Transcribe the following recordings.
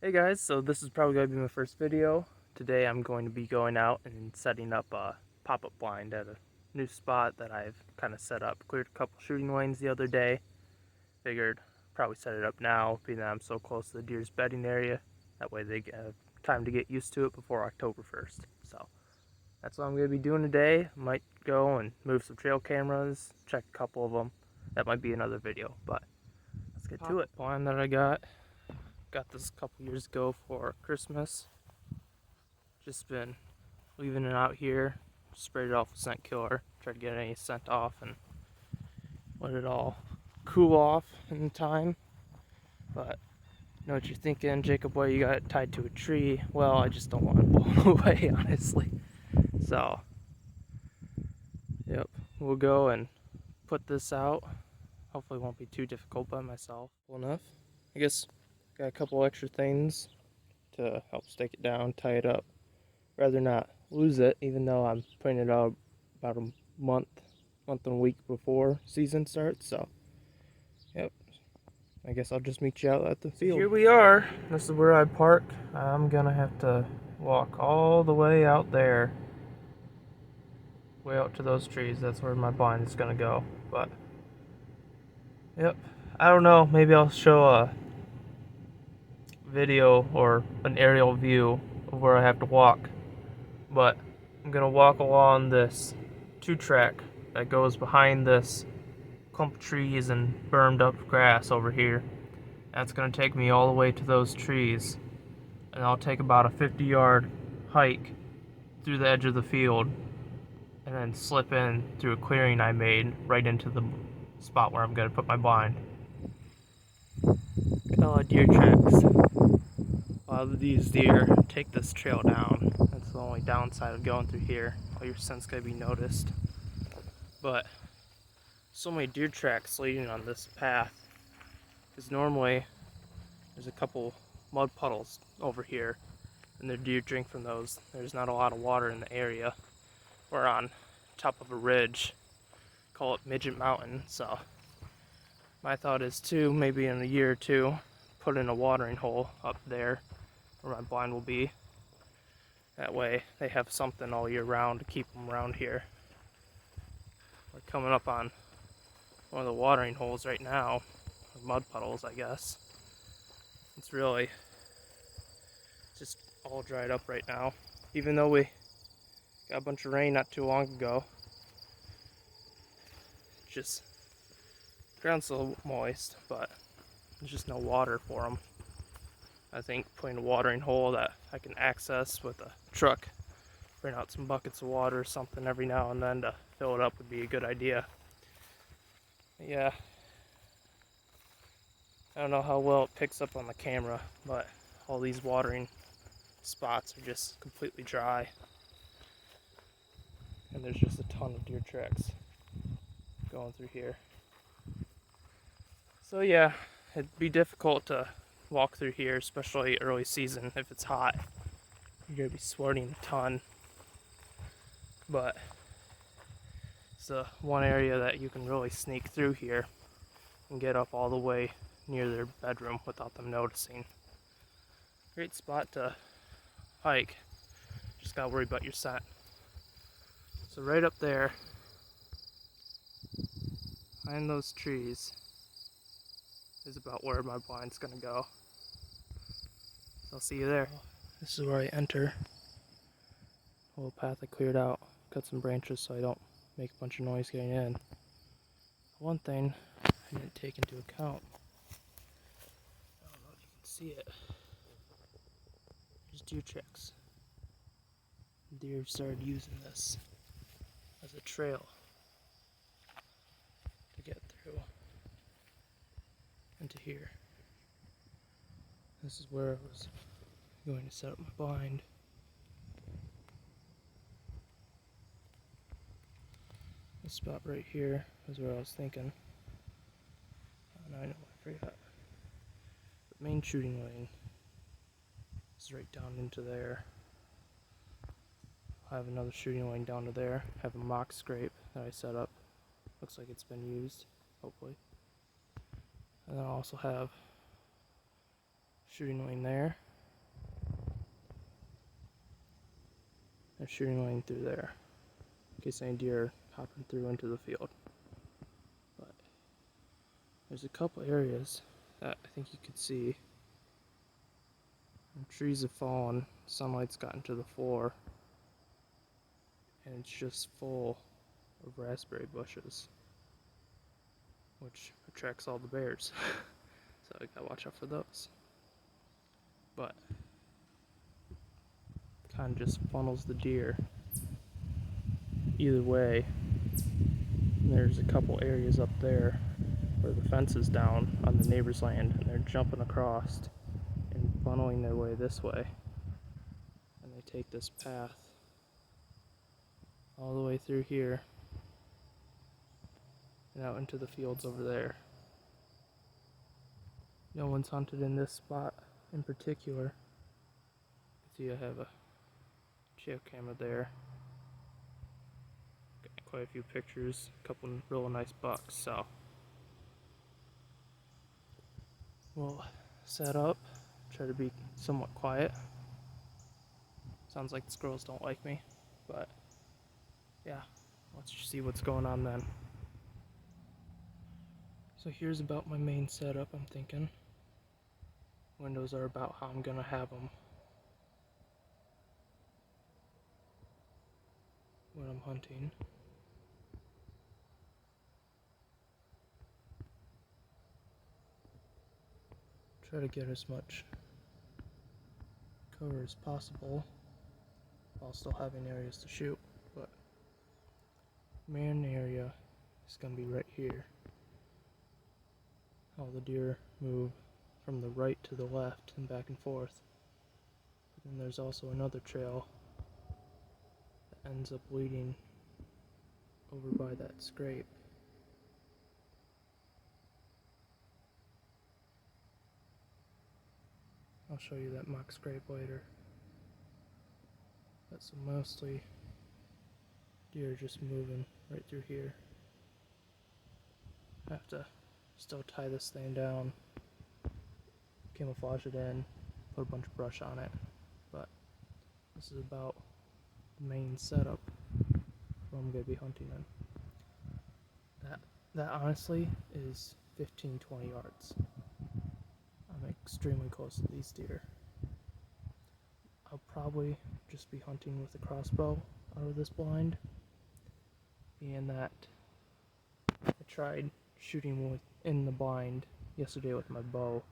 Hey guys, so this is probably going to be my first video. Today I'm going to be going out and setting up a pop-up blind at a new spot that I've kind of set up. Cleared a couple shooting lanes the other day. Figured probably set it up now, being that I'm so close to the deer's bedding area. That way they have time to get used to it before October 1st. So that's what I'm going to be doing today. Might go and move some trail cameras, check a couple of them. That might be another video, but let's get to it. Blind that I got this a couple years ago for Christmas. Just been leaving it out here, sprayed it off with scent killer, tried to get any scent off and let it all cool off in time. But you know what you're thinking, Jacob, why you got it tied to a tree? Well, I just don't want it blown away, honestly. So, yep, we'll go and put this out. Hopefully it won't be too difficult by myself. Well enough. I guess got a couple extra things to help stake it down, tie it up. Rather not lose it, even though I'm putting it out about a month and a week before season starts. So, yep. I guess I'll just meet you out at the field. Here we are. This is where I park. I'm gonna have to walk all the way out there, way out to those trees. That's where my blind is gonna go. But, yep. I don't know. Maybe I'll show a video or an aerial view of where I have to walk. But I'm gonna walk along this 2-track that goes behind this clump of trees and burned up grass over here. That's gonna take me all the way to those trees, and I'll take about a 50-yard hike through the edge of the field and then slip in through a clearing I made right into the spot where I'm gonna put my blind. All the deer tracks. A lot of these deer take this trail down. That's the only downside of going through here. All your scent's gonna be noticed. But so many deer tracks leading on this path, because normally there's a couple mud puddles over here and the deer drink from those. There's not a lot of water in the area. We're on top of a ridge, call it Midget Mountain, so my thought is to maybe in a year or two put in a watering hole up there where my blind will be. That way they have something all year round to keep them around here. We're coming up on one of the watering holes right now, or mud puddles I guess. It's really just all dried up right now. Even though we got a bunch of rain not too long ago, just ground's still moist, but there's just no water for them. I think putting a watering hole that I can access with a truck, bring out some buckets of water or something every now and then to fill it up would be a good idea. Yeah, I don't know how well it picks up on the camera, but all these watering spots are just completely dry. And there's just a ton of deer tracks going through here. So yeah, it'd be difficult to walk through here, especially early season if it's hot. You're gonna be sweating a ton. But it's the one area that you can really sneak through here and get up all the way near their bedroom without them noticing. Great spot to hike. Just gotta worry about your scent. So right up there, behind those trees, is about where my blind's gonna go. So I'll see you there. This is where I enter. A little path I cleared out. Cut some branches so I don't make a bunch of noise getting in. One thing I didn't take into account, I don't know if you can see it, there's deer tracks. Deer started using this as a trail to get through into here. This is where I was going to set up my blind. This spot right here is where I was thinking. And I know I forgot. The main shooting lane is right down into there. I have another shooting lane down to there. I have a mock scrape that I set up. Looks like it's been used, hopefully. And then I also have shooting lane there, a shooting lane through there in case any deer are hopping through into the field. But there's a couple areas that I think you could see. The trees have fallen, sunlight's gotten to the floor, and it's just full of raspberry bushes, which attracts all the bears. So I gotta watch out for those. But kind of just funnels the deer either way. And there's a couple areas up there where the fence is down on the neighbor's land, and they're jumping across and funneling their way this way. And they take this path all the way through here and out into the fields over there. No one's hunted in this spot in particular. You can see I have a geo camera there. Got quite a few pictures, a couple real nice bucks, so we'll set up, try to be somewhat quiet. Sounds like the squirrels don't like me, but yeah, let's just see what's going on then. So here's about my main setup, I'm thinking. Windows are about how I'm gonna have them when I'm hunting. Try to get as much cover as possible while still having areas to shoot, but main area is gonna be right here. All the deer move from the right to the left and back and forth. But then there's also another trail that ends up leading over by that scrape. I'll show you that mock scrape later. But so mostly deer just moving right through here. I have to still tie this thing down, camouflage it in, put a bunch of brush on it, but this is about the main setup where I'm going to be hunting in. That honestly is 15-20 yards. I'm extremely close to these deer. I'll probably just be hunting with a crossbow out of this blind, being that I tried shooting in the blind yesterday with my bow,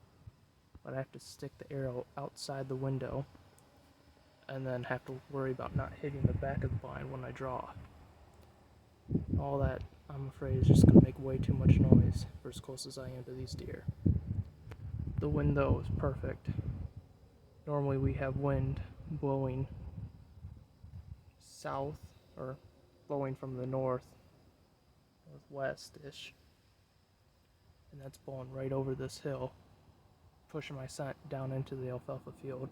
but I have to stick the arrow outside the window and then have to worry about not hitting the back of the blind when I draw. All that, I'm afraid, is just going to make way too much noise for as close as I am to these deer. The window is perfect. Normally we have wind blowing south, or blowing from the northwest-ish, and that's blowing right over this hill, pushing my scent down into the alfalfa field.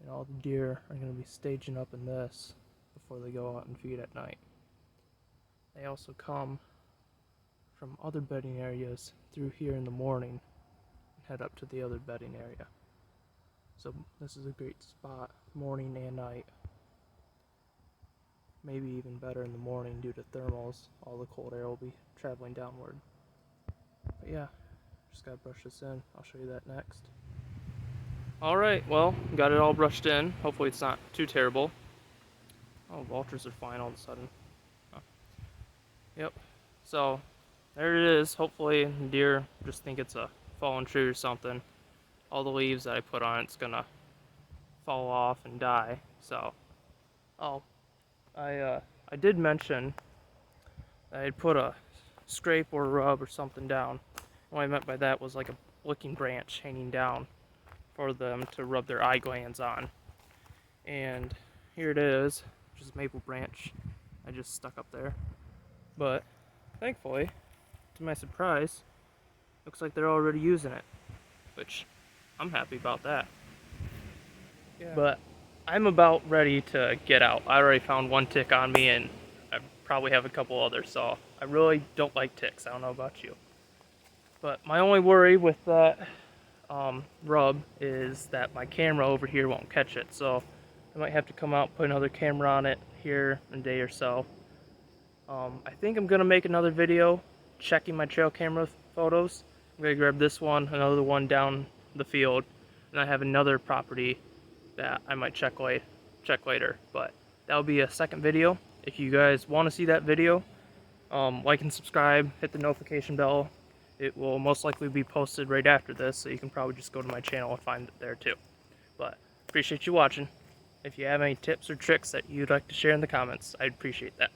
And all the deer are going to be staging up in this before they go out and feed at night. They also come from other bedding areas through here in the morning and head up to the other bedding area. So this is a great spot, morning and night. Maybe even better in the morning due to thermals. All the cold air will be traveling downward. But yeah, just gotta brush this in. I'll show you that next. Alright, well, got it all brushed in. Hopefully it's not too terrible. Oh, vultures are flying all of a sudden. Oh. Yep. So, there it is. Hopefully the deer just think it's a fallen tree or something. All the leaves that I put on it's gonna fall off and die. So, I did mention that I'd put a scrape or rub or something down. What I meant by that was like a licking branch hanging down for them to rub their eye glands on. And here it is, just a maple branch I just stuck up there. But thankfully, to my surprise, looks like they're already using it, which I'm happy about that. Yeah. But I'm about ready to get out. I already found one tick on me, and I probably have a couple others, so I really don't like ticks. I don't know about you. But my only worry with that rub is that my camera over here won't catch it. So I might have to come out, put another camera on it here in a day or so. I think I'm gonna make another video checking my trail camera photos. I'm gonna grab this one, another one down the field, and I have another property that I might check later. But that'll be a second video. If you guys want to see that video, like and subscribe, hit the notification bell. It will most likely be posted right after this, so you can probably just go to my channel and find it there too. But appreciate you watching. If you have any tips or tricks that you'd like to share in the comments, I'd appreciate that.